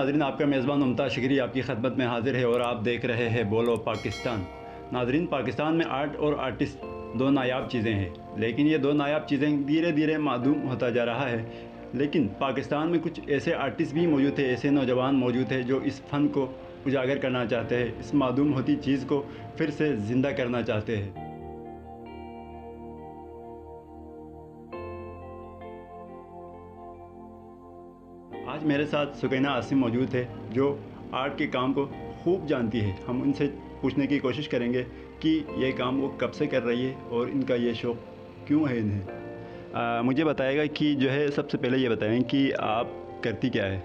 ناظرین، آپ کا میزبان ممتاز شکری آپ کی خدمت میں حاضر ہے اور آپ دیکھ رہے ہیں بولو پاکستان۔ ناظرین، پاکستان میں آرٹ اور آرٹسٹ دو نایاب چیزیں ہیں، لیکن یہ دو نایاب چیزیں دھیرے دھیرے معدوم ہوتا جا رہا ہے۔ لیکن پاکستان میں کچھ ایسے آرٹسٹ بھی موجود ہیں، ایسے نوجوان موجود ہیں جو اس فن کو اجاگر کرنا چاہتے ہیں، اس معدوم ہوتی چیز کو پھر سے زندہ کرنا چاہتے ہیں۔ آج میرے ساتھ سکینہ عاصم موجود ہے جو آرٹ کے کام کو خوب جانتی ہے۔ ہم ان سے پوچھنے کی کوشش کریں گے کہ یہ کام وہ کب سے کر رہی ہے اور ان کا یہ شوق کیوں ہے انہیں۔ مجھے بتائے گا کہ جو ہے سب سے پہلے یہ بتائیں کہ آپ کرتی کیا ہے؟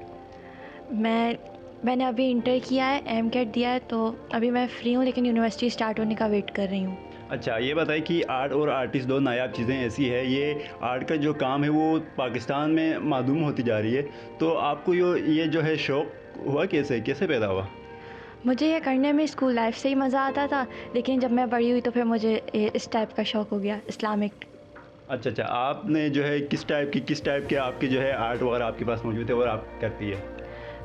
میں نے ابھی انٹر کیا ہے، ایم کیٹ دیا ہے، تو ابھی میں فری ہوں، لیکن یونیورسٹی اسٹارٹ ہونے کا ویٹ کر رہی ہوں۔ اچھا، یہ بتائیں کہ آرٹ اور آرٹسٹ دو نایاب چیزیں ایسی ہے، یہ آرٹ کا جو کام ہے وہ پاکستان میں معدوم ہوتی جا رہی ہے، تو آپ کو یہ جو ہے شوق ہوا کیسے پیدا ہوا؟ مجھے یہ کرنے میں اسکول لائف سے ہی مزہ آتا تھا، لیکن جب میں بڑی ہوئی تو پھر مجھے اس ٹائپ کا شوق ہو گیا، اسلامک۔ اچھا، آپ نے جو ہے کس ٹائپ کے آپ کے جو ہے آرٹ وغیرہ آپ کے پاس موجود ہے اور آپ کرتی ہے؟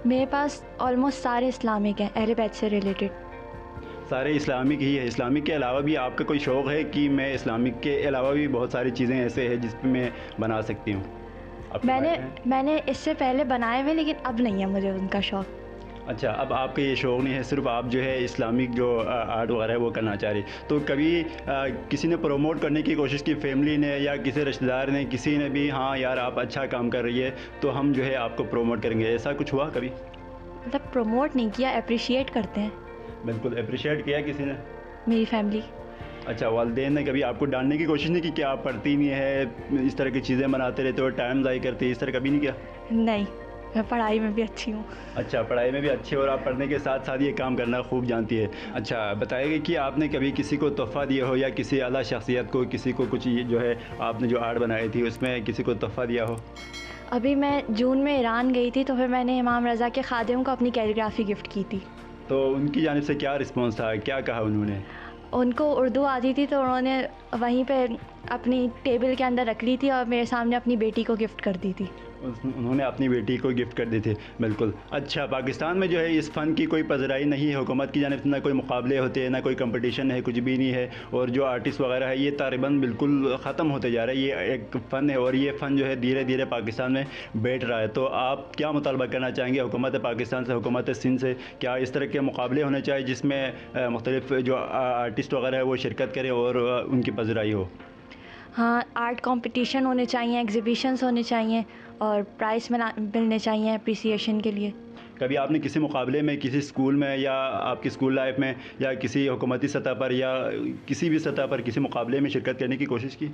میرے پاس آلموسٹ سارے اسلامک ہیں، اہل بیت سے ریلیٹڈ۔ سارے اسلامک ہی ہے؟ اسلامک کے علاوہ بھی آپ کا کوئی شوق ہے کہ میں اسلامک کے علاوہ بھی بہت ساری چیزیں ایسے ہیں جس پہ میں بنا سکتی ہوں؟ میں نے اس سے پہلے بنائے ہوئے، لیکن اب نہیں ہے مجھے ان کا شوق۔ اچھا، اب آپ کا یہ شوق نہیں ہے، صرف آپ جو ہے اسلامک جو آرٹ وغیرہ ہے وہ کرنا چاہ رہی، تو کبھی کسی نے پروموٹ کرنے کی کوشش کی، فیملی نے یا کسی رشتہ دار نے، کسی نے بھی ہاں یار آپ اچھا کام کر رہی ہے تو ہم جو ہے آپ کو پروموٹ کریں گے، ایسا کچھ ہوا کبھی؟ مطلب پروموٹ نہیں کیا، اپریشیٹ کرتے ہیں۔ بالکل اپریشیٹ کیا کسی نے؟ میری فیملی۔ اچھا، والدین نے کبھی آپ کو ڈانٹنے کی کوشش نہیں کی کہ آپ پڑھتی نہیں ہے، اس طرح کی چیزیں بناتے رہتے ہو، ٹائم ضائع کرتے، اس طرح کبھی نہیں کیا؟ نہیں، میں پڑھائی میں بھی اچھی ہوں۔ اچھا، پڑھائی میں بھی اچھے اور آپ پڑھنے کے ساتھ ساتھ یہ کام کرنا خوب جانتی ہے۔ اچھا، بتائیے گا کہ آپ نے کبھی کسی کو تحفہ دیا ہو یا کسی اعلیٰ شخصیت کو، کسی کو کچھ جو ہے آپ نے جو آرٹ بنائی تھی اس میں کسی کو تحفہ دیا ہو؟ ابھی میں جون میں ایران گئی تھی، تو پھر میں نے امام رضا کے خادم کو اپنی کیلیگرافی گفٹ کی تھی۔ تو ان کی جانب سے کیا رسپانس تھا، کیا کہا انہوں نے؟ ان کو اردو آتی تھی، تو انہوں نے وہیں پہ اپنی ٹیبل کے اندر رکھ لی تھی اور میرے سامنے اپنی بیٹی کو گفٹ کر دی تھی۔ انہوں نے اپنی بیٹی کو گفٹ کر دی تھی، بالکل۔ اچھا، پاکستان میں جو ہے اس فن کی کوئی پذیرائی نہیں ہے حکومت کی جانب سے، نہ کوئی مقابلے ہوتے ہیں، نہ کوئی کمپٹیشن ہے، کچھ بھی نہیں ہے، اور جو آرٹسٹ وغیرہ ہے یہ تقریباً بالکل ختم ہوتے جا رہا ہے۔ یہ ایک فن ہے اور یہ فن جو ہے دھیرے دھیرے پاکستان میں بیٹھ رہا ہے، تو آپ کیا مطالبہ کرنا چاہیں گے حکومت پاکستان سے، حکومت سندھ سے؟ کیا اس طرح کے مقابلے ہونے چاہیے جس میں مختلف جو آرٹسٹ وغیرہ ہے وہ شرکت کریں اور ان کی پذیرائی ہو؟ ہاں، آرٹ کمپٹیشن ہونے چاہیے، ایگزیبیشنس ہونے چاہیے اور پرائز ملنے چاہیے اپریسیشن کے لیے۔ کبھی آپ نے کسی مقابلے میں، کسی اسکول میں یا آپ کی اسکول لائف میں یا کسی حکومتی سطح پر یا کسی بھی سطح پر کسی مقابلے میں شرکت کرنے کی کوشش کی؟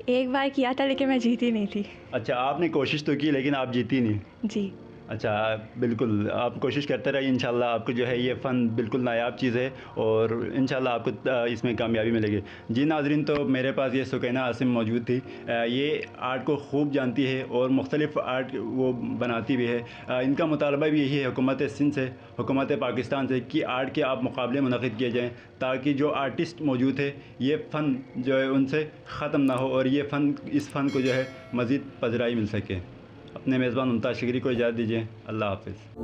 ایک بار کیا تھا، لیکن میں جیتی نہیں تھی۔ اچھا، آپ نے کوشش تو کی لیکن آپ جیتی نہیں؟ جی۔ اچھا، بالکل آپ کوشش کرتے رہیے، انشاءاللہ آپ کو جو ہے یہ فن بالکل نایاب چیز ہے اور انشاءاللہ آپ کو اس میں کامیابی ملے گی۔ جی ناظرین، تو میرے پاس یہ سکینہ عاصم موجود تھی، یہ آرٹ کو خوب جانتی ہے اور مختلف آرٹ وہ بناتی بھی ہے۔ ان کا مطالبہ بھی یہی ہے حکومت سندھ سے، حکومت پاکستان سے، کہ آرٹ کے آپ مقابلے منعقد کیے جائیں تاکہ جو آرٹسٹ موجود ہے یہ فن جو ہے ان سے ختم نہ ہو اور یہ فن، اس فن کو جو ہے مزید پذیرائی مل سکے۔ اپنے میزبان ممتاز شکری کو اجازت دیجیے، اللہ حافظ۔